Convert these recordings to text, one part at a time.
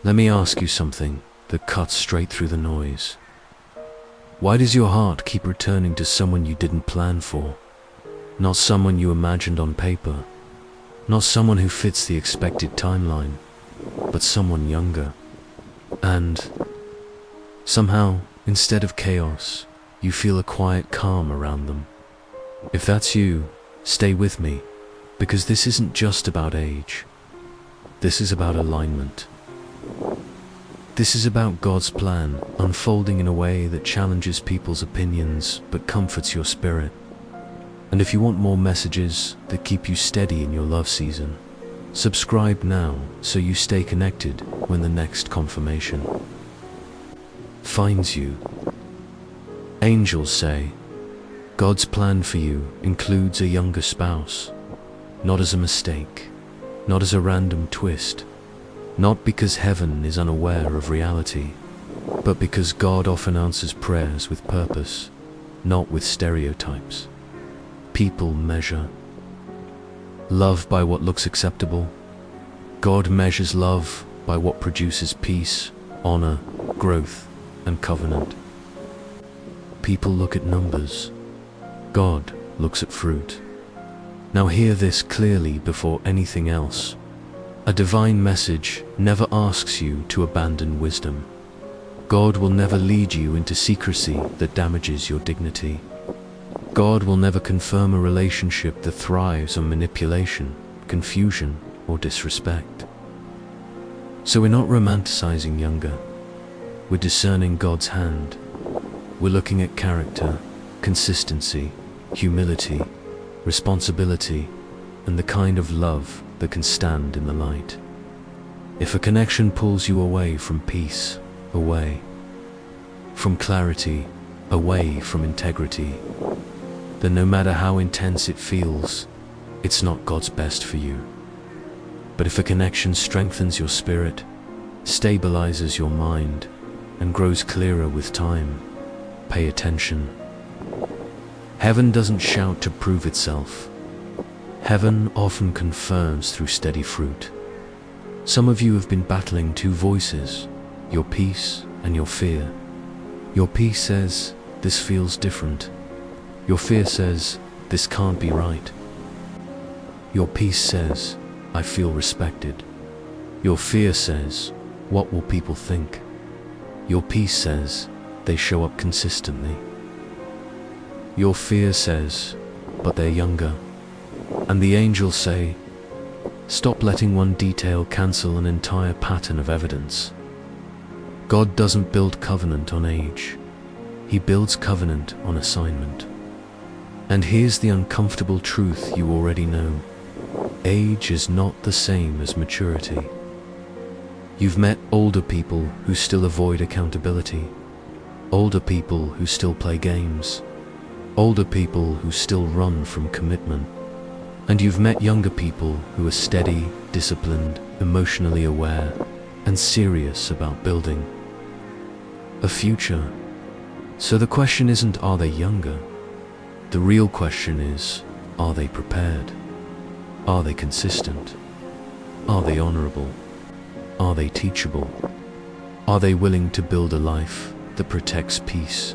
Let me ask you something that cuts straight through the noise. Why does your heart keep returning to someone you didn't plan for? Not someone you imagined on paper, not someone who fits the expected timeline, but someone younger. And somehow, instead of chaos, you feel a quiet calm around them. If that's you, stay with me, because this isn't just about age. This is about alignment. This is about God's plan unfolding in a way that challenges people's opinions but comforts your spirit. And if you want more messages that keep you steady in your love season, subscribe now so you stay connected when the next confirmation finds you. Angels say, God's plan for you includes a younger spouse, not as a mistake, not as a random twist, not because heaven is unaware of reality, but because God often answers prayers with purpose, not with stereotypes. People measure love by what looks acceptable. God measures love by what produces peace, honor, growth, and covenant. People look at numbers. God looks at fruit. Now hear this clearly before anything else. A divine message never asks you to abandon wisdom. God will never lead you into secrecy that damages your dignity. God will never confirm a relationship that thrives on manipulation, confusion, or disrespect. So we're not romanticizing younger. We're discerning God's hand. We're looking at character, consistency, humility, responsibility, and the kind of love that can stand in the light. If a connection pulls you away from peace, away from clarity, away from integrity, then no matter how intense it feels, it's not God's best for you. But if a connection strengthens your spirit, stabilizes your mind, and grows clearer with time, pay attention. Heaven doesn't shout to prove itself. Heaven often confirms through steady fruit. Some of you have been battling two voices, your peace and your fear. Your peace says, this feels different. Your fear says, this can't be right. Your peace says, I feel respected. Your fear says, what will people think? Your peace says, they show up consistently. Your fear says, but they're younger. And the angels say, stop letting one detail cancel an entire pattern of evidence. God doesn't build covenant on age. He builds covenant on assignment. And here's the uncomfortable truth you already know. Age is not the same as maturity. You've met older people who still avoid accountability, older people who still play games, older people who still run from commitment. And you've met younger people who are steady, disciplined, emotionally aware, and serious about building a future. So the question isn't, are they younger? The real question is, are they prepared? Are they consistent? Are they honorable? Are they teachable? Are they willing to build a life that protects peace?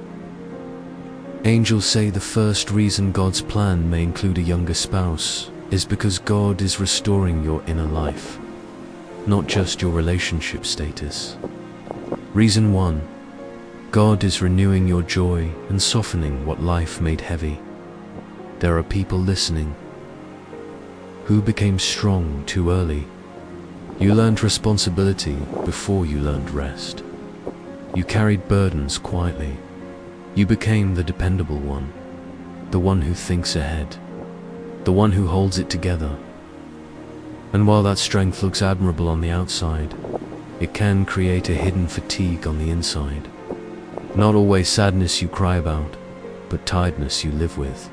Angels say the first reason God's plan may include a younger spouse is because God is restoring your inner life, not just your relationship status. Reason 1, God is renewing your joy and softening what life made heavy. There are people listening who became strong too early. You learned responsibility before you learned rest. You carried burdens quietly. You became the dependable one, the one who thinks ahead, the one who holds it together. And while that strength looks admirable on the outside, it can create a hidden fatigue on the inside. Not always sadness you cry about, but tiredness you live with.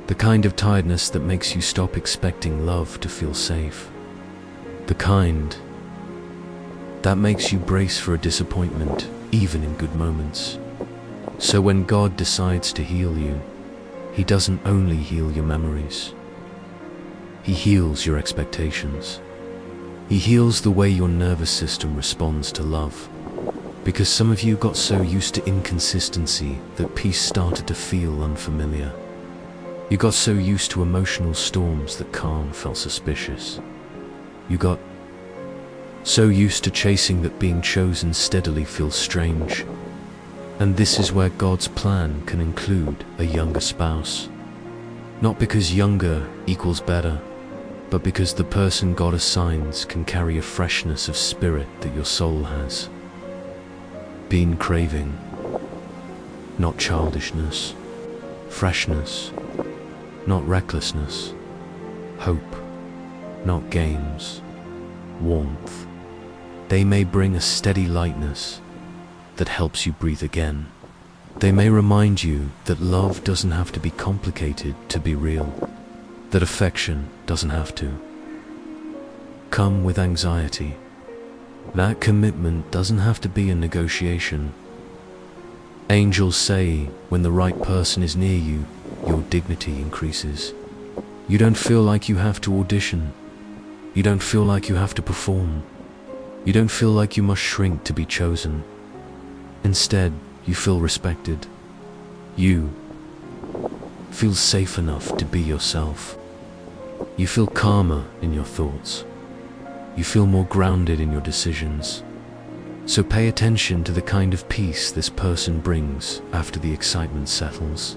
The kind of tiredness that makes you stop expecting love to feel safe. The kind that makes you brace for a disappointment, even in good moments. So when God decides to heal you, He doesn't only heal your memories. He heals your expectations. He heals the way your nervous system responds to love. Because some of you got so used to inconsistency that peace started to feel unfamiliar. You got so used to emotional storms that calm felt suspicious. You got so used to chasing that being chosen steadily feels strange. And this is where God's plan can include a younger spouse. Not because younger equals better, but because the person God assigns can carry a freshness of spirit that your soul has been craving. Not childishness, freshness, not recklessness, hope, not games, warmth. They may bring a steady lightness that helps you breathe again. They may remind you that love doesn't have to be complicated to be real, that affection doesn't have to come with anxiety. That commitment doesn't have to be a negotiation. Angels say when the right person is near you, your dignity increases. You don't feel like you have to audition. You don't feel like you have to perform. You don't feel like you must shrink to be chosen. Instead, you feel respected. You feel safe enough to be yourself. You feel calmer in your thoughts. You feel more grounded in your decisions. So pay attention to the kind of peace this person brings after the excitement settles.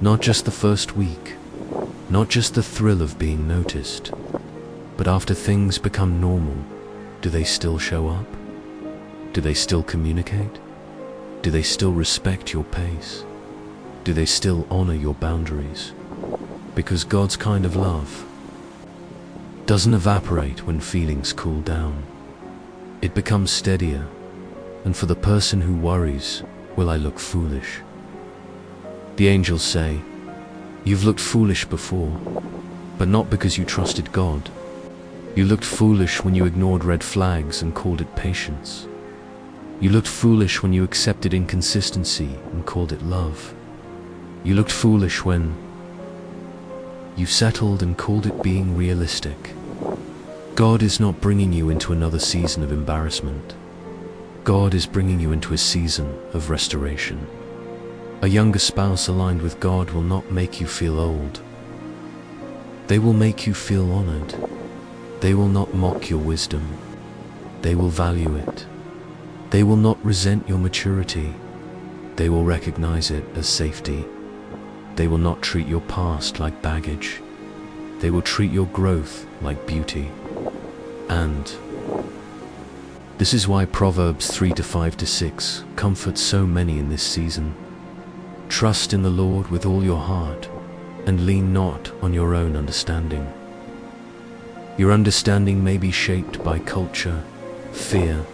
Not just the first week, not just the thrill of being noticed, but after things become normal, do they still show up? Do they still communicate? Do they still respect your pace? Do they still honor your boundaries? Because God's kind of love doesn't evaporate when feelings cool down. It becomes steadier, and for the person who worries, will I look foolish? The angels say, you've looked foolish before, but not because you trusted God. You looked foolish when you ignored red flags and called it patience. You looked foolish when you accepted inconsistency and called it love. You looked foolish when you settled and called it being realistic. God is not bringing you into another season of embarrassment. God is bringing you into a season of restoration. A younger spouse aligned with God will not make you feel old. They will make you feel honored. They will not mock your wisdom. They will value it. They will not resent your maturity. They will recognize it as safety. They will not treat your past like baggage. They will treat your growth like beauty. And this is why Proverbs 3-5-6 comforts so many in this season. Trust in the Lord with all your heart, and lean not on your own understanding. Your understanding may be shaped by culture, fear,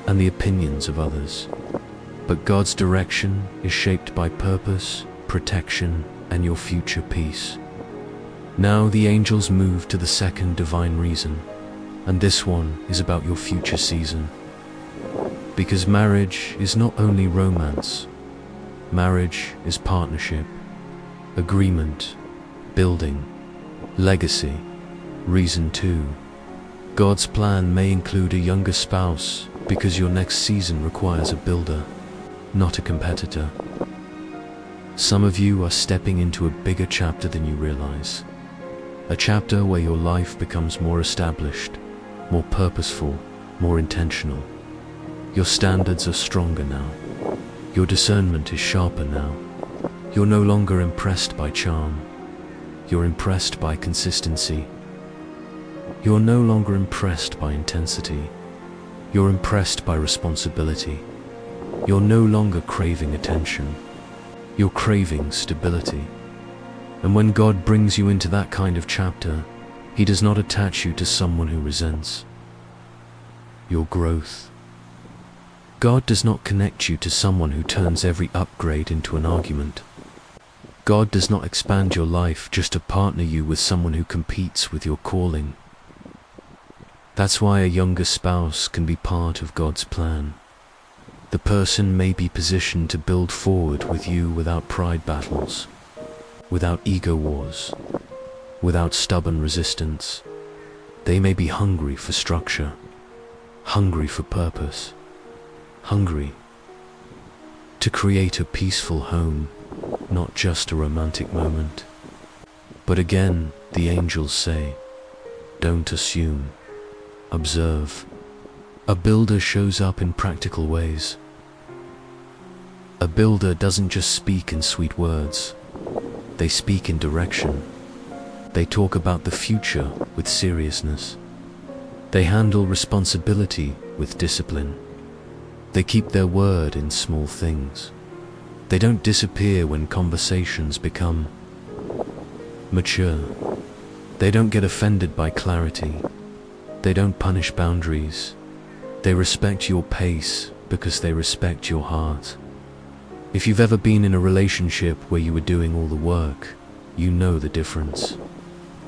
and the opinions of others, but God's direction is shaped by purpose, protection, and your future peace. Now the angels move to the second divine reason, and this one is about your future season. Because marriage is not only romance, marriage is partnership, agreement, building, legacy. Reason 2. God's plan may include a younger spouse because your next season requires a builder, not a competitor. Some of you are stepping into a bigger chapter than you realize. A chapter where your life becomes more established, more purposeful, more intentional. Your standards are stronger now. Your discernment is sharper now. You're no longer impressed by charm. You're impressed by consistency. You're no longer impressed by intensity. You're impressed by responsibility. You're no longer craving attention. You're craving stability. And when God brings you into that kind of chapter, He does not attach you to someone who resents your growth. God does not connect you to someone who turns every upgrade into an argument. God does not expand your life just to partner you with someone who competes with your calling. That's why a younger spouse can be part of God's plan. The person may be positioned to build forward with you without pride battles, without ego wars, without stubborn resistance. They may be hungry for structure, hungry for purpose, hungry to create a peaceful home, not just a romantic moment. But again, the angels say, don't assume, observe. A builder shows up in practical ways. A builder doesn't just speak in sweet words. They speak in direction. They talk about the future with seriousness. They handle responsibility with discipline. They keep their word in small things. They don't disappear when conversations become mature. They don't get offended by clarity. They don't punish boundaries. They respect your pace because they respect your heart. If you've ever been in a relationship where you were doing all the work, you know the difference.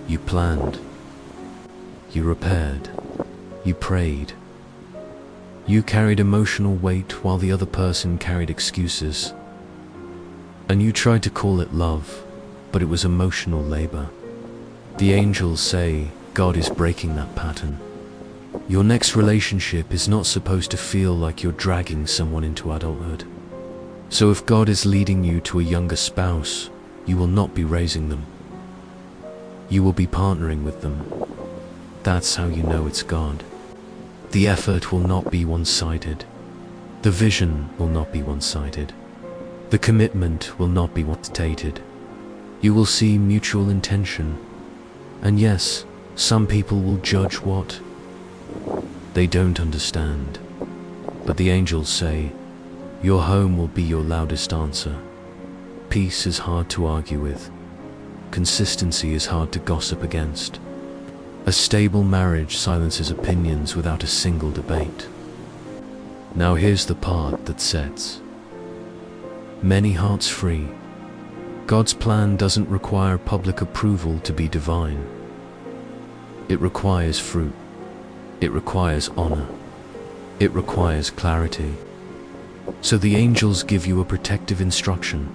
You planned. You repaired. You prayed. You carried emotional weight while the other person carried excuses. And you tried to call it love, but it was emotional labor. The angels say God is breaking that pattern. Your next relationship is not supposed to feel like you're dragging someone into adulthood. So if God is leading you to a younger spouse, you will not be raising them. You will be partnering with them. That's how you know it's God. The effort will not be one-sided. The vision will not be one-sided. The commitment will not be one-sided. You will see mutual intention. And yes, some people will judge what they don't understand. But the angels say, your home will be your loudest answer. Peace is hard to argue with. Consistency is hard to gossip against. A stable marriage silences opinions without a single debate. Now here's the part that sets many hearts free. God's plan doesn't require public approval to be divine. It requires fruit. It requires honor. It requires clarity. So the angels give you a protective instruction.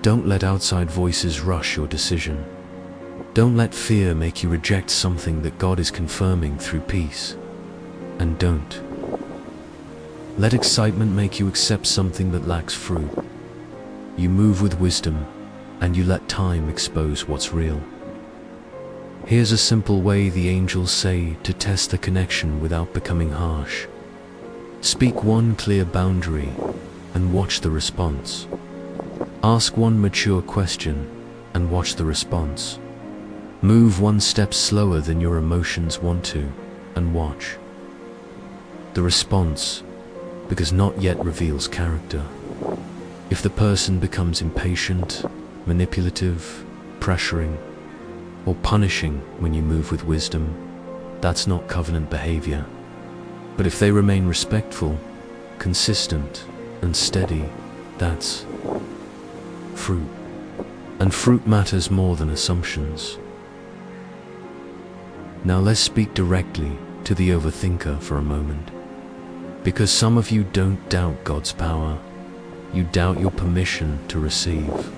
Don't let outside voices rush your decision. Don't let fear make you reject something that God is confirming through peace. And don't let excitement make you accept something that lacks fruit. You move with wisdom, and you let time expose what's real. Here's a simple way the angels say to test the connection without becoming harsh. Speak one clear boundary and watch the response. Ask one mature question and watch the response. Move one step slower than your emotions want to and watch the response, because not yet reveals character. If the person becomes impatient, manipulative, pressuring, or punishing when you move with wisdom, that's not covenant behavior. But if they remain respectful, consistent, and steady, that's fruit. And fruit matters more than assumptions. Now let's speak directly to the overthinker for a moment. Because some of you don't doubt God's power, you doubt your permission to receive.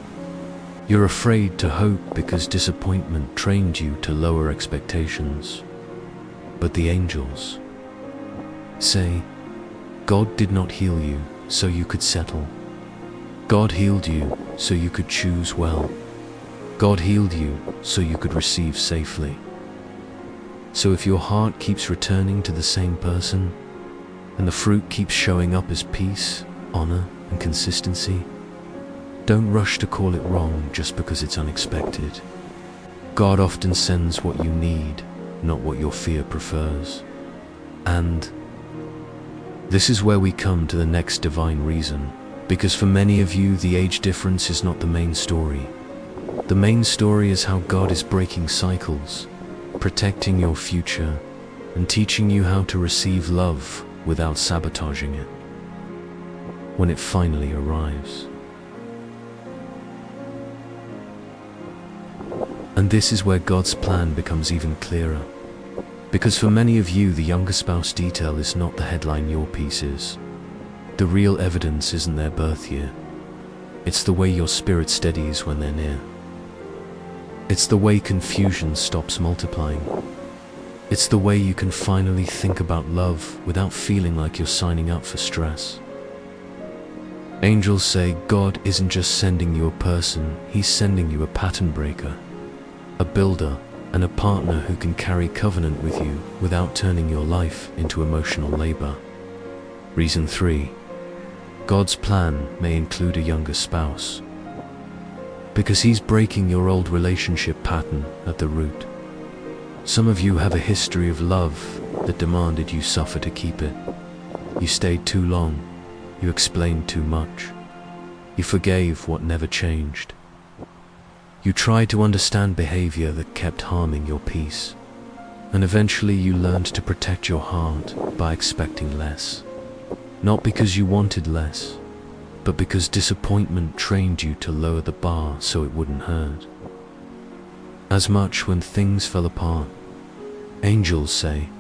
You're afraid to hope because disappointment trained you to lower expectations. But the angels say, God did not heal you so you could settle. God healed you so you could choose well. God healed you so you could receive safely. So if your heart keeps returning to the same person, and the fruit keeps showing up as peace, honor, and consistency, don't rush to call it wrong just because it's unexpected. God often sends what you need, not what your fear prefers. And this is where we come to the next divine reason, because for many of you, the age difference is not the main story. The main story is how God is breaking cycles, protecting your future, and teaching you how to receive love without sabotaging it when it finally arrives. And this is where God's plan becomes even clearer. Because for many of you, the younger spouse detail is not the headline your piece is. The real evidence isn't their birth year. It's the way your spirit steadies when they're near. It's the way confusion stops multiplying. It's the way you can finally think about love without feeling like you're signing up for stress. Angels say God isn't just sending you a person, He's sending you a pattern breaker, a builder, and a partner who can carry covenant with you without turning your life into emotional labor. Reason 3. God's plan may include a younger spouse, because He's breaking your old relationship pattern at the root. Some of you have a history of love that demanded you suffer to keep it. You stayed too long. You explained too much. You forgave what never changed. You tried to understand behavior that kept harming your peace. And eventually you learned to protect your heart by expecting less. Not because you wanted less, but because disappointment trained you to lower the bar so it wouldn't hurt as much when things fell apart. Angels say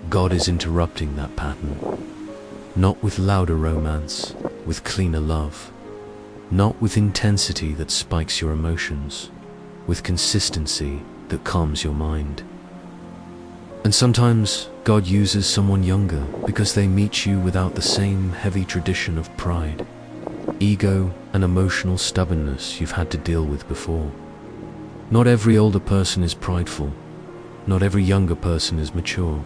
God is interrupting that pattern, not with louder romance, with cleaner love, not with intensity that spikes your emotions, with consistency that calms your mind. And sometimes God uses someone younger because they meet you without the same heavy tradition of pride, ego, and emotional stubbornness you've had to deal with before. Not every older person is prideful. Not every younger person is mature.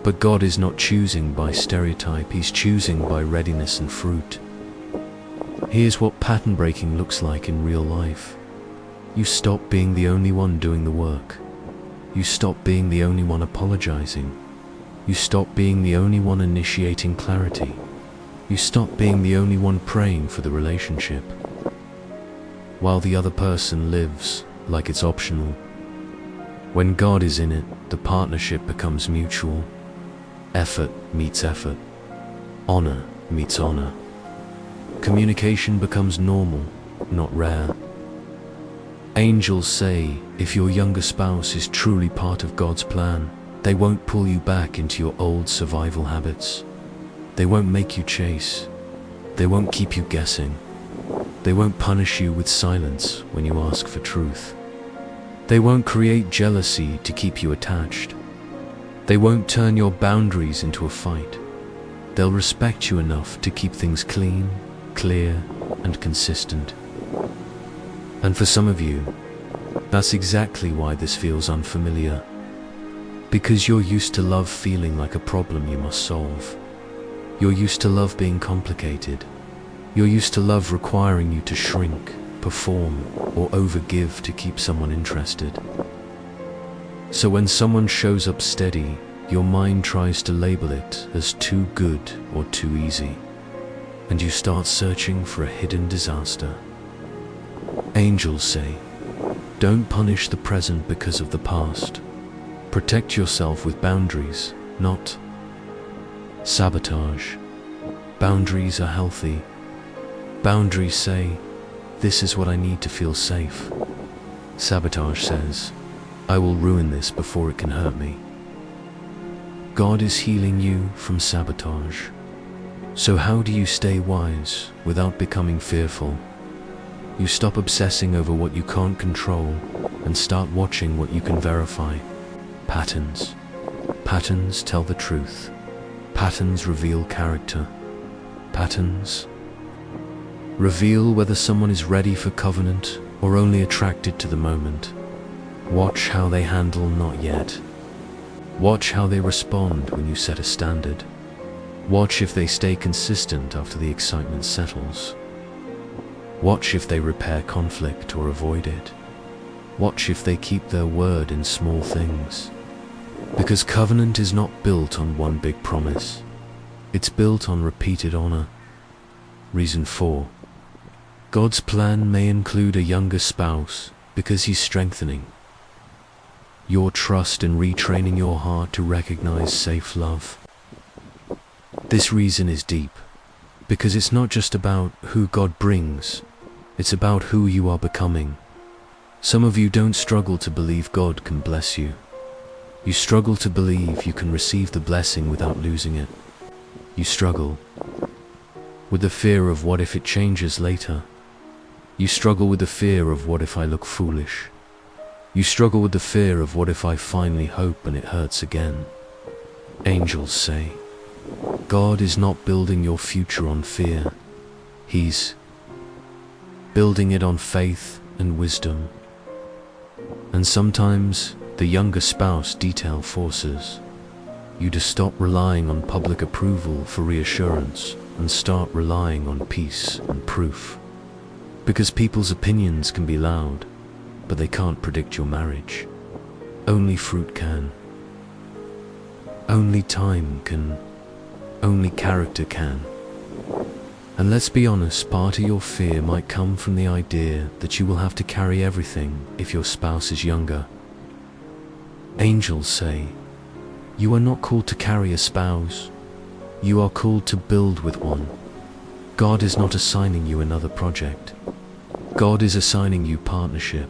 But God is not choosing by stereotype, He's choosing by readiness and fruit. Here's what pattern breaking looks like in real life. You stop being the only one doing the work. You stop being the only one apologizing. You stop being the only one initiating clarity. You stop being the only one praying for the relationship, while the other person lives like it's optional. When God is in it, the partnership becomes mutual. Effort meets effort. Honor meets honor. Communication becomes normal, not rare. Angels say if your younger spouse is truly part of God's plan, they won't pull you back into your old survival habits. They won't make you chase. They won't keep you guessing. They won't punish you with silence when you ask for truth. They won't create jealousy to keep you attached. They won't turn your boundaries into a fight. They'll respect you enough to keep things clean, clear, and consistent. And for some of you, that's exactly why this feels unfamiliar. Because you're used to love feeling like a problem you must solve. You're used to love being complicated. You're used to love requiring you to shrink, perform, or overgive to keep someone interested. So when someone shows up steady, your mind tries to label it as too good or too easy, and you start searching for a hidden disaster. Angels say, don't punish the present because of the past. Protect yourself with boundaries, not sabotage. Boundaries are healthy. Boundaries say, this is what I need to feel safe. Sabotage says, I will ruin this before it can hurt me. God is healing you from sabotage. So how do you stay wise without becoming fearful? You stop obsessing over what you can't control and start watching what you can verify. Patterns. Patterns tell the truth. Patterns reveal character. Patterns reveal whether someone is ready for covenant or only attracted to the moment. Watch how they handle not yet. Watch how they respond when you set a standard. Watch if they stay consistent after the excitement settles. Watch if they repair conflict or avoid it. Watch if they keep their word in small things. Because covenant is not built on one big promise. It's built on repeated honor. Reason 4. God's plan may include a younger spouse because He's strengthening your trust and retraining your heart to recognize safe love. This reason is deep, because it's not just about who God brings, it's about who you are becoming. Some of you don't struggle to believe God can bless you. You struggle to believe you can receive the blessing without losing it. You struggle with the fear of what if it changes later. You struggle with the fear of what if I look foolish. You struggle with the fear of what if I finally hope and it hurts again. Angels say, God is not building your future on fear. He's building it on faith and wisdom. And sometimes the younger spouse detail forces you to stop relying on public approval for reassurance and start relying on peace and proof. Because people's opinions can be loud, but they can't predict your marriage. Only fruit can. Only time can. Only character can. And let's be honest, part of your fear might come from the idea that you will have to carry everything if your spouse is younger. Angels say, you are not called to carry a spouse. You are called to build with one. God is not assigning you another project. God is assigning you partnership.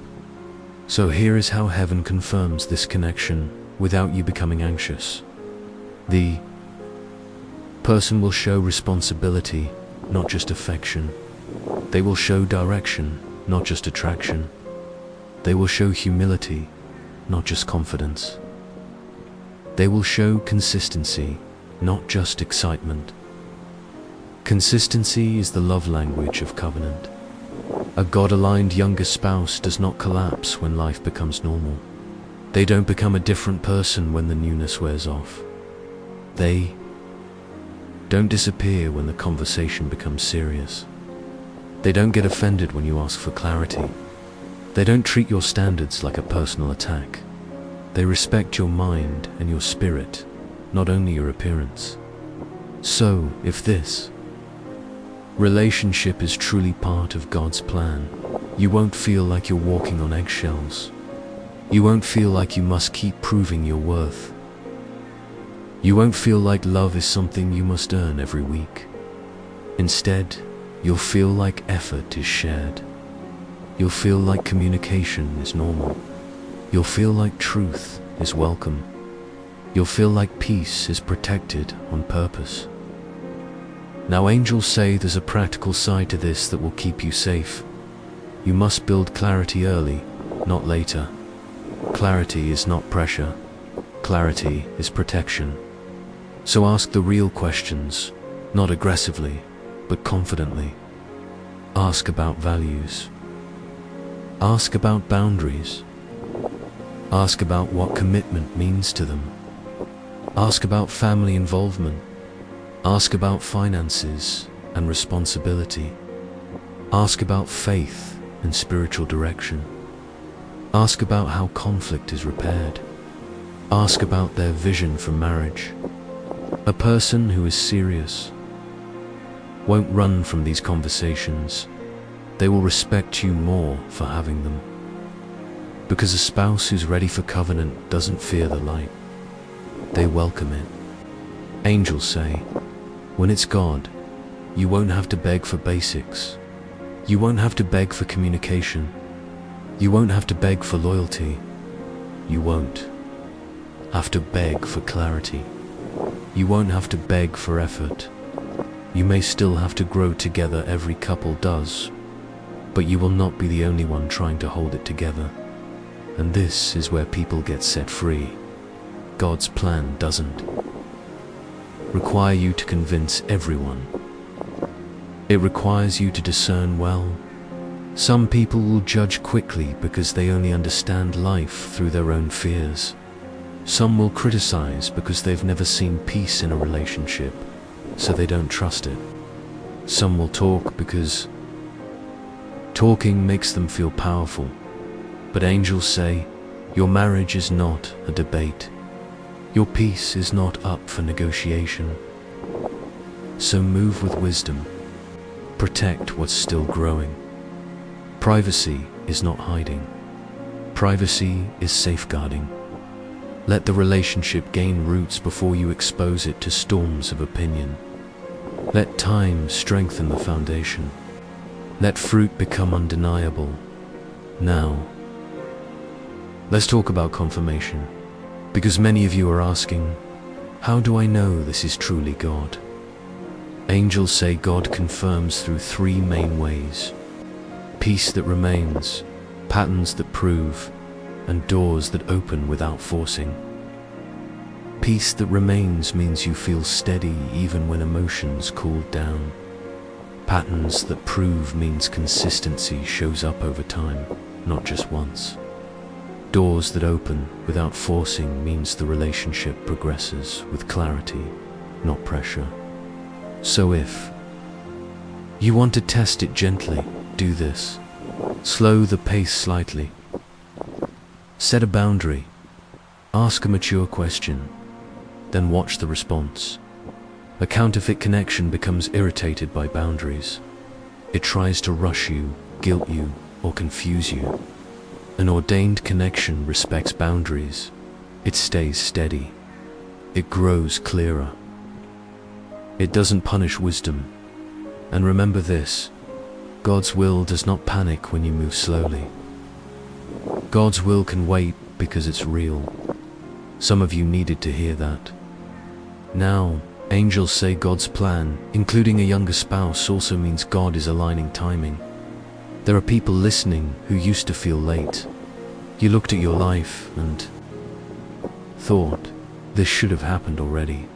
So here is how heaven confirms this connection without you becoming anxious. The person will show responsibility, not just affection. They will show direction, not just attraction. They will show humility, not just confidence. They will show consistency, not just excitement. Consistency is the love language of covenant. A God-aligned younger spouse does not collapse when life becomes normal. They don't become a different person when the newness wears off. They don't disappear when the conversation becomes serious. They don't get offended when you ask for clarity. They don't treat your standards like a personal attack. They respect your mind and your spirit, not only your appearance. So, if this relationship is truly part of God's plan, you won't feel like you're walking on eggshells. You won't feel like you must keep proving your worth. You won't feel like love is something you must earn every week. Instead, you'll feel like effort is shared. You'll feel like communication is normal. You'll feel like truth is welcome. You'll feel like peace is protected on purpose. Now, angels say there's a practical side to this that will keep you safe. You must build clarity early, not later. Clarity is not pressure. Clarity is protection. So ask the real questions, not aggressively, but confidently. Ask about values. Ask about boundaries. Ask about what commitment means to them. Ask about family involvement. Ask about finances and responsibility. Ask about faith and spiritual direction. Ask about how conflict is repaired. Ask about their vision for marriage. A person who is serious won't run from these conversations. They will respect you more for having them. Because a spouse who's ready for covenant doesn't fear the light. They welcome it. Angels say, when it's God, you won't have to beg for basics. You won't have to beg for communication. You won't have to beg for loyalty. You won't have to beg for clarity. You won't have to beg for effort. You may still have to grow together, every couple does, but you will not be the only one trying to hold it together. And this is where people get set free. God's plan doesn't require you to convince everyone. It requires you to discern well. Some people will judge quickly because they only understand life through their own fears. Some will criticize because they've never seen peace in a relationship, so they don't trust it. Some will talk because talking makes them feel powerful. But angels say, your marriage is not a debate. Your peace is not up for negotiation. So move with wisdom. Protect what's still growing. Privacy is not hiding. Privacy is safeguarding. Let the relationship gain roots before you expose it to storms of opinion. Let time strengthen the foundation. Let fruit become undeniable. Now, let's talk about confirmation, because many of you are asking, how do I know this is truly God? Angels say God confirms through three main ways: peace that remains, patterns that prove, and doors that open without forcing. Peace that remains means you feel steady even when emotions cool down. Patterns that prove means consistency shows up over time, not just once. Doors that open without forcing means the relationship progresses with clarity, not pressure. So if you want to test it gently, do this. Slow the pace slightly. Set a boundary. Ask a mature question. Then watch the response. A counterfeit connection becomes irritated by boundaries. It tries to rush you, guilt you, or confuse you. An ordained connection respects boundaries. It stays steady. It grows clearer. It doesn't punish wisdom. And remember this, God's will does not panic when you move slowly. God's will can wait because it's real. Some of you needed to hear that. Now, angels say God's plan, including a younger spouse, also means God is aligning timing. There are people listening who used to feel late. You looked at your life and thought, this should have happened already.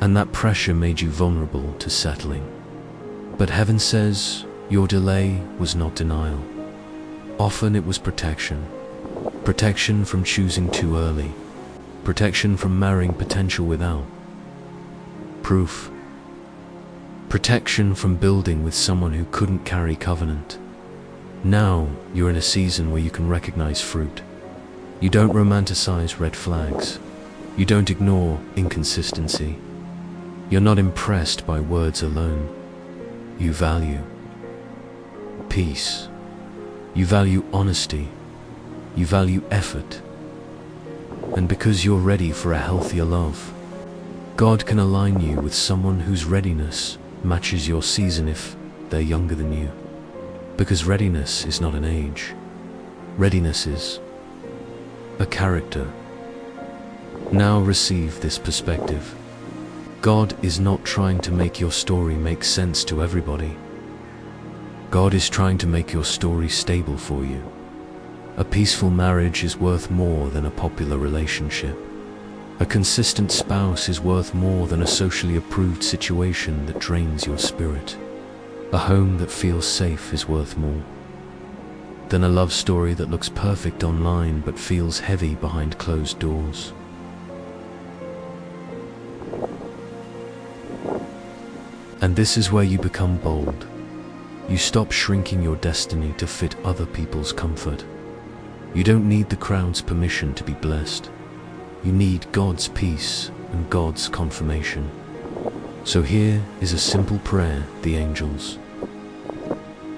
And that pressure made you vulnerable to settling. But heaven says your delay was not denial. Often it was protection. Protection from choosing too early. Protection from marrying potential without proof. Protection from building with someone who couldn't carry covenant. Now you're in a season where you can recognize fruit. You don't romanticize red flags. You don't ignore inconsistency. You're not impressed by words alone. You value peace. You value honesty. You value effort. And because you're ready for a healthier love, God can align you with someone whose readiness matches your season if they're younger than you. Because readiness is not an age. Readiness is a character. Now receive this perspective. God is not trying to make your story make sense to everybody. God is trying to make your story stable for you. A peaceful marriage is worth more than a popular relationship. A consistent spouse is worth more than a socially approved situation that drains your spirit. A home that feels safe is worth more than a love story that looks perfect online but feels heavy behind closed doors. And this is where you become bold. You stop shrinking your destiny to fit other people's comfort. You don't need the crowd's permission to be blessed. You need God's peace and God's confirmation. So here is a simple prayer the angels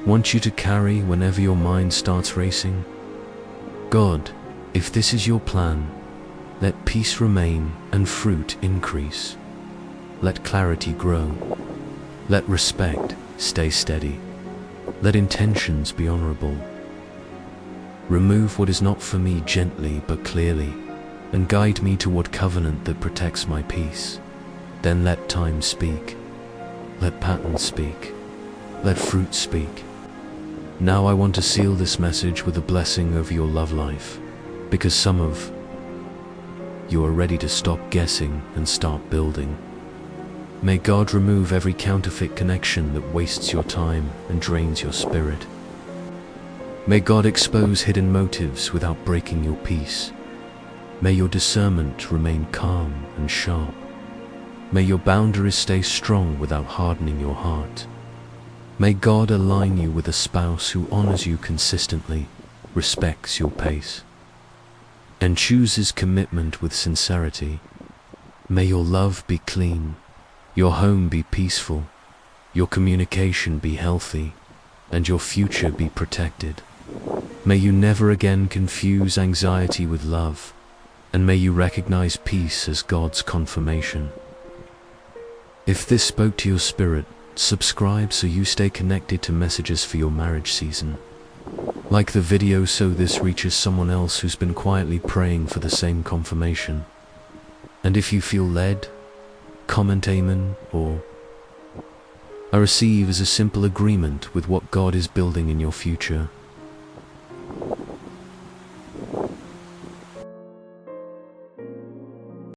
want you to carry whenever your mind starts racing. God, if this is your plan, let peace remain and fruit increase. Let clarity grow. Let respect stay steady. Let intentions be honorable. Remove what is not for me gently but clearly, and guide me toward covenant that protects my peace. Then let time speak. Let patterns speak. Let fruit speak. Now I want to seal this message with a blessing over your love life, because some of you are ready to stop guessing and start building. May God remove every counterfeit connection that wastes your time and drains your spirit. May God expose hidden motives without breaking your peace. May your discernment remain calm and sharp. May your boundaries stay strong without hardening your heart. May God align you with a spouse who honors you consistently, respects your pace, and chooses commitment with sincerity. May your love be clean, your home be peaceful, your communication be healthy, and your future be protected. May you never again confuse anxiety with love, and may you recognize peace as God's confirmation. If this spoke to your spirit, subscribe so you stay connected to messages for your marriage season. Like the video so this reaches someone else who's been quietly praying for the same confirmation. And if you feel led, comment amen or I receive as a simple agreement with what God is building in your future.